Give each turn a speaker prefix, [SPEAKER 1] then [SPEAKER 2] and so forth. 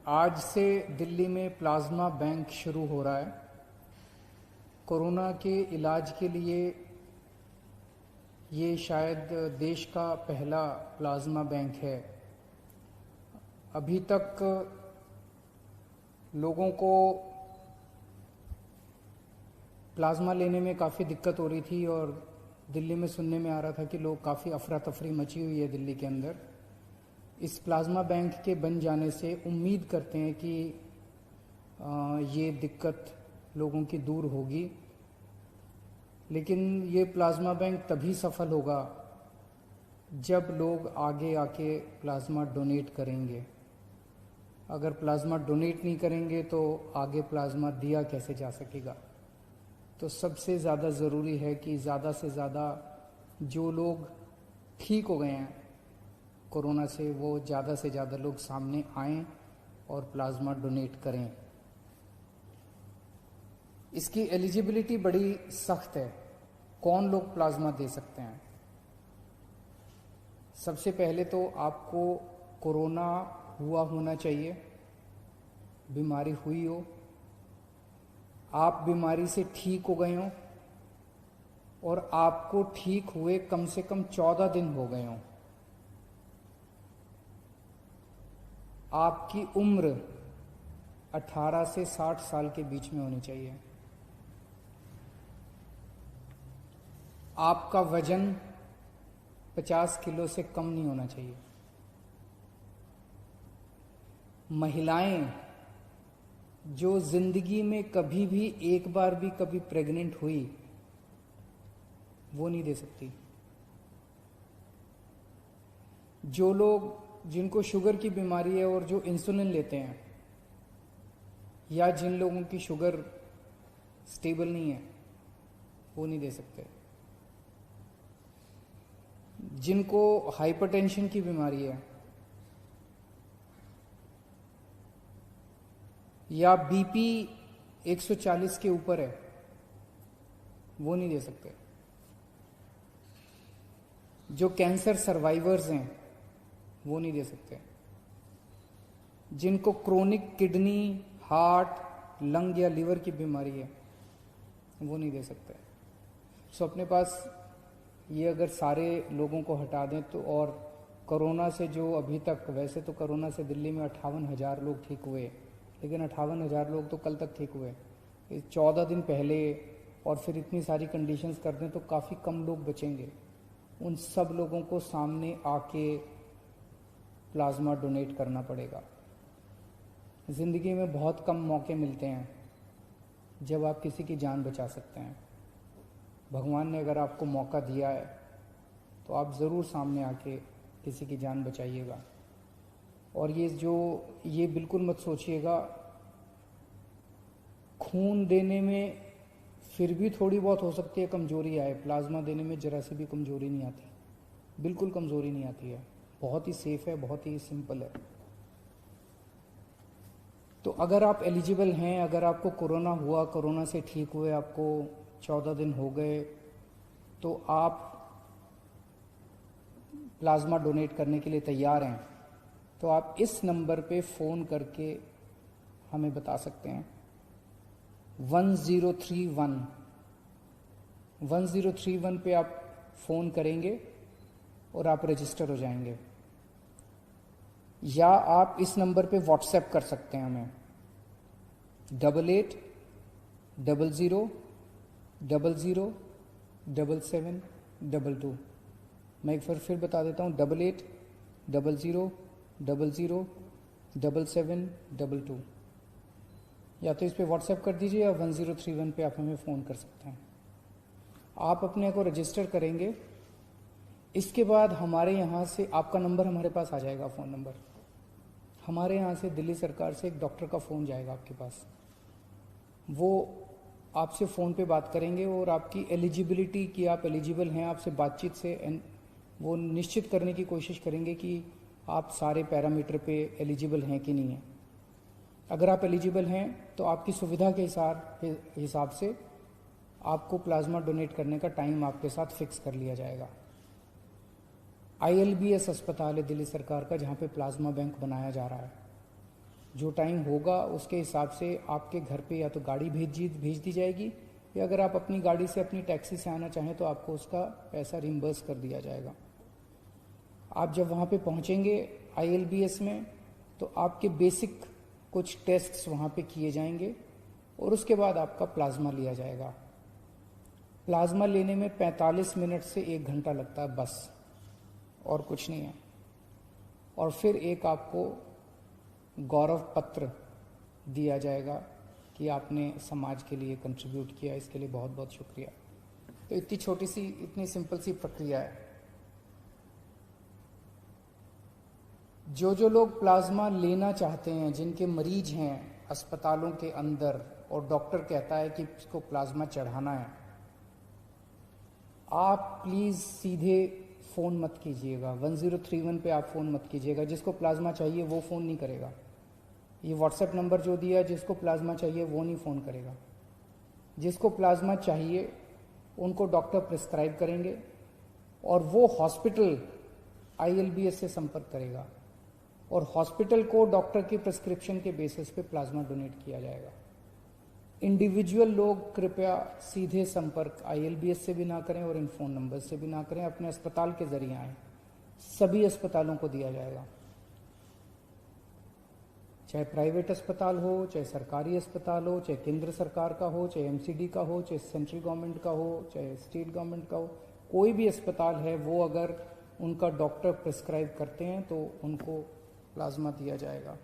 [SPEAKER 1] आज से दिल्ली में प्लाज्मा बैंक शुरू हो रहा है। कोरोना के इलाज के लिए ये शायद देश का पहला प्लाज्मा बैंक है। अभी तक लोगों को प्लाज्मा लेने में काफ़ी दिक्कत हो रही थी और दिल्ली में सुनने में आ रहा था कि लोग काफ़ी अफरा तफरी मची हुई है दिल्ली के अंदर। इस प्लाज्मा बैंक के बन जाने से उम्मीद करते हैं कि ये दिक्कत लोगों की दूर होगी, लेकिन ये प्लाज्मा बैंक तभी सफल होगा जब लोग आगे आके प्लाज्मा डोनेट करेंगे। अगर प्लाज्मा डोनेट नहीं करेंगे तो आगे प्लाज्मा दिया कैसे जा सकेगा। तो सबसे ज़्यादा ज़रूरी है कि ज़्यादा से ज़्यादा जो लोग ठीक हो गए हैं कोरोना से, वो ज़्यादा से ज़्यादा लोग सामने आएं और प्लाज्मा डोनेट करें। इसकी एलिजिबिलिटी बड़ी सख्त है। कौन लोग प्लाज्मा दे सकते हैं? सबसे पहले तो आपको कोरोना हुआ होना चाहिए, बीमारी हुई हो, आप बीमारी से ठीक हो गए हों और आपको ठीक हुए कम से कम 14 दिन हो गए हों। आपकी उम्र 18 से 60 साल के बीच में होनी चाहिए। आपका वजन 50 किलो से कम नहीं होना चाहिए। महिलाएं जो जिंदगी में कभी भी एक बार भी कभी प्रेग्नेंट हुई, वो नहीं दे सकती। जो लोग जिनको शुगर की बीमारी है और जो इंसुलिन लेते हैं, या जिन लोगों की शुगर स्टेबल नहीं है, वो नहीं दे सकते। जिनको हाइपरटेंशन की बीमारी है या बीपी 140 के ऊपर है, वो नहीं दे सकते। जो कैंसर सर्वाइवर्स हैं, वो नहीं दे सकते। जिनको क्रोनिक किडनी, हार्ट, लंग या लीवर की बीमारी है, वो नहीं दे सकते। सो अपने पास ये अगर सारे लोगों को हटा दें तो, और कोरोना से जो अभी तक, वैसे तो कोरोना से दिल्ली में 58,000 लोग ठीक हुए, लेकिन 58,000 लोग तो कल तक ठीक हुए। 14 दिन पहले और फिर इतनी सारी कंडीशंस कर दें तो काफ़ी कम लोग बचेंगे। उन सब लोगों को सामने आके प्लाज्मा डोनेट करना पड़ेगा। ज़िंदगी में बहुत कम मौके मिलते हैं जब आप किसी की जान बचा सकते हैं। भगवान ने अगर आपको मौका दिया है तो आप ज़रूर सामने आके किसी की जान बचाइएगा। और ये बिल्कुल मत सोचिएगा खून देने में फिर भी थोड़ी बहुत हो सकती है कमज़ोरी आए, प्लाज्मा देने में ज़रा सी भी कमज़ोरी नहीं आती, बिल्कुल कमज़ोरी नहीं आती है। बहुत ही सेफ है, बहुत ही सिंपल है। तो अगर आप एलिजिबल हैं, अगर आपको कोरोना हुआ, कोरोना से ठीक हुए, आपको 14 दिन हो गए, तो आप प्लाज्मा डोनेट करने के लिए तैयार हैं, तो आप इस नंबर पे फ़ोन करके हमें बता सकते हैं। 1031 पे आप फ़ोन करेंगे और आप रजिस्टर हो जाएंगे। या आप इस नंबर पे व्हाट्सएप कर सकते हैं हमें 8800007722। मैं एक बार फिर बता देता हूँ 8800007722। या तो इस पे व्हाट्सएप कर दीजिए या 1031 पे आप हमें फ़ोन कर सकते हैं। आप अपने को रजिस्टर करेंगे, इसके बाद हमारे यहाँ से आपका नंबर हमारे पास आ जाएगा, फ़ोन नंबर। हमारे यहाँ से दिल्ली सरकार से एक डॉक्टर का फ़ोन जाएगा आपके पास। वो आपसे फ़ोन पे बात करेंगे और आपकी एलिजिबिलिटी कि आप एलिजिबल हैं, आपसे बातचीत से वो निश्चित करने की कोशिश करेंगे कि आप सारे पैरामीटर पे एलिजिबल हैं कि नहीं हैं। अगर आप एलिजिबल हैं तो आपकी सुविधा के हिसाब से आपको प्लाज्मा डोनेट करने का टाइम आपके साथ फिक्स कर लिया जाएगा। ILBS अस्पताल है दिल्ली सरकार का, जहाँ पे प्लाज्मा बैंक बनाया जा रहा है। जो टाइम होगा उसके हिसाब से आपके घर पे या तो गाड़ी भेज दी जाएगी, या अगर आप अपनी गाड़ी से अपनी टैक्सी से आना चाहें तो आपको उसका पैसा रिम्बर्स कर दिया जाएगा। आप जब वहाँ पे पहुँचेंगे ILBS में तो आपके बेसिक कुछ टेस्ट्स वहाँ पे किए जाएंगे और उसके बाद आपका प्लाज्मा लिया जाएगा। प्लाज्मा लेने में 45 मिनट से 1 घंटा लगता है बस, और कुछ नहीं है। और फिर एक आपको गौरव पत्र दिया जाएगा कि आपने समाज के लिए कंट्रीब्यूट किया, इसके लिए बहुत बहुत शुक्रिया। तो इतनी छोटी सी, इतनी सिंपल सी प्रक्रिया है। जो लोग प्लाज्मा लेना चाहते हैं, जिनके मरीज हैं अस्पतालों के अंदर और डॉक्टर कहता है कि इसको प्लाज्मा चढ़ाना है, आप प्लीज़ सीधे फ़ोन मत कीजिएगा। 1031 पे आप फ़ोन मत कीजिएगा। जिसको प्लाज्मा चाहिए वो फ़ोन नहीं करेगा। ये व्हाट्सएप नंबर जो दिया है, जिसको प्लाज्मा चाहिए वो नहीं फ़ोन करेगा। जिसको प्लाज्मा चाहिए उनको डॉक्टर प्रिस्क्राइब करेंगे और वो हॉस्पिटल ILBS से संपर्क करेगा और हॉस्पिटल को डॉक्टर की प्रिस्क्रिप्शन के बेसिस पे प्लाज्मा डोनेट किया जाएगा। इंडिविजुअल लोग कृपया सीधे संपर्क ILBS से भी ना करें और इन फ़ोन नंबर से भी ना करें, अपने अस्पताल के जरिए आएँ। सभी अस्पतालों को दिया जाएगा, चाहे प्राइवेट अस्पताल हो, चाहे सरकारी अस्पताल हो, चाहे केंद्र सरकार का हो, चाहे MCD का हो, चाहे सेंट्रल गवर्नमेंट का हो, चाहे स्टेट गवर्नमेंट का हो। कोई भी अस्पताल है, वो अगर उनका डॉक्टर प्रिस्क्राइब करते हैं तो उनको प्लाज्मा दिया जाएगा।